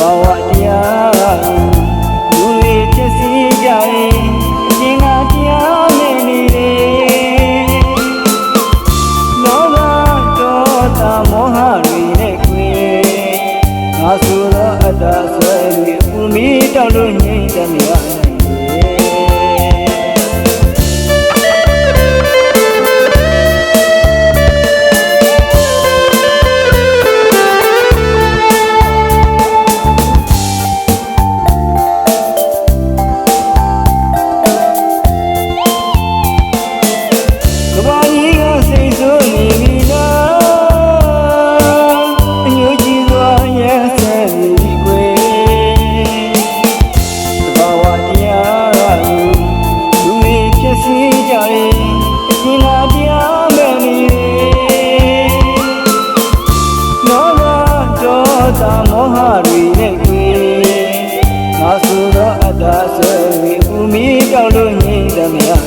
ဘာဝတရားလူတွေဖြစ်စီကြရင်အရှင်ကတရားနဲ့နေတယ်လောဘဒေါသမောဟတွေနဲ့ခွေငါဆိုတော့အတ္တဆွဲတွေပူမီတောက်လို့ငြိမ့်တယ်မရမောဟတွေနဲ့ခွေငါဆိုတော့အတ္တဆွဲပြီးပူမီတောက်လို့ငြိမ့်တယ်မရနိုင်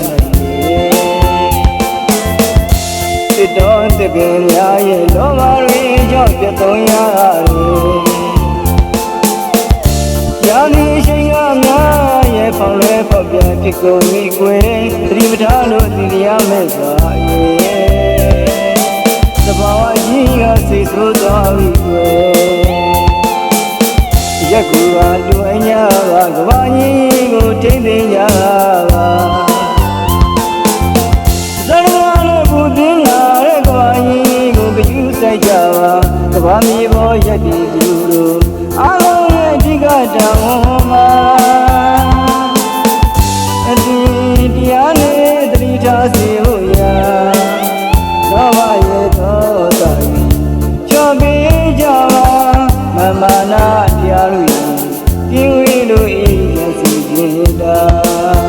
စစ်တော်တကယ်များရဲ့လောဘတွေကြောင့်ပြတ်သုံးရတယ်ရာဒီရှိန်ကများရဲ့ဖောင်လွဲဖောက်ပြန်ဖြစ်ကုန်ပြီကွယ်သတိမထားလို့သိရမဲ့စွာသဘာဝကြီးကစိတ်ဆိုးသွားပြီကွယ်ရက်ကူကလူအညာကကဘာကြီးကိုထိမ့်သိမ်းကြပါဇရဝနဲ့ဘူသင်းလာတဲ့ကဘာကြီးကိုကြည့်ဆိုင်ကြပါကဘာမြေပေါ်ရက်တည်သူတို့အားလုံးရဲ့အဓိကတောင်းမှာအတိတရားနဲ့တတိထားစီဖို့ရာလောဘရဲ့သောတာကြီးချော်ပေးကြပါမမနာတရားလူကင်းဝေးလို့အေးရစီနေတာ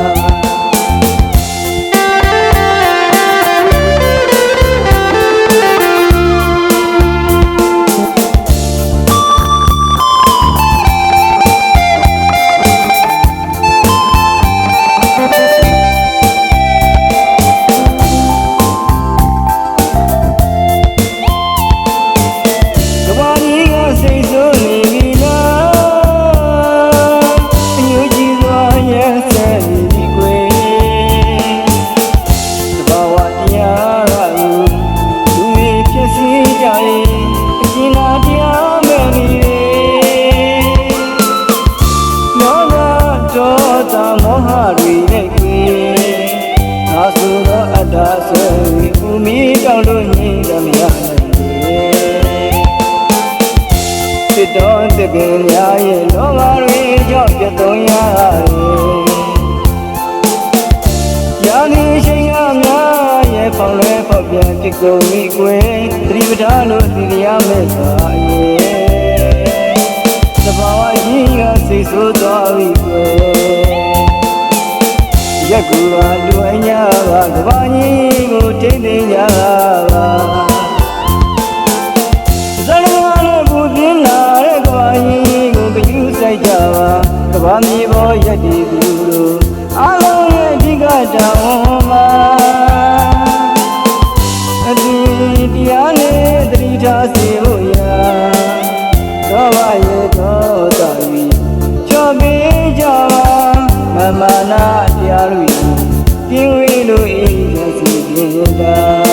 မောဟတွေနဲ့ခွေငါဆိုတော့အတ္တဆွဲပြီးပူမီတောက်လို့ငြိမ့်တယ်မရနိုင်စစ်တော်တကယ်များရဲ့လောဘတွေကြောင့်ပြတ်သုံးရတယ်ရာဒီရှိန်ကများရဲ့ဖောင်လွဲဖောက်ပြန်ဖြစ်ကုန်ပြီကွယ်သတိပဋ္ဌာန်လို့သိရမဲ့စွာသဘာဝကြီးကစိတ်ဆိုးသွားပြီကွယ်ရက်ကူကလူအညာကကဘာကြီးကိုထိမ့်သိမ်းကြပါဇရဝနဲ့ဘူသင်းလာတဲ့ကဘာကြီးကိုကြည့်ဆိုင်ကြပါကဘာမြေပေါ်ရက်တည်သူတို့အားလုံးရဲ့အဓိကတောင်းမှာအတိတရားနဲ့တတိထားစီဖို့ရာလောဘရဲ့သောတာကြီးချော်ပေးကြပါမမနာတရားလူကင်းဝေးလို့အေးရစီနေတာ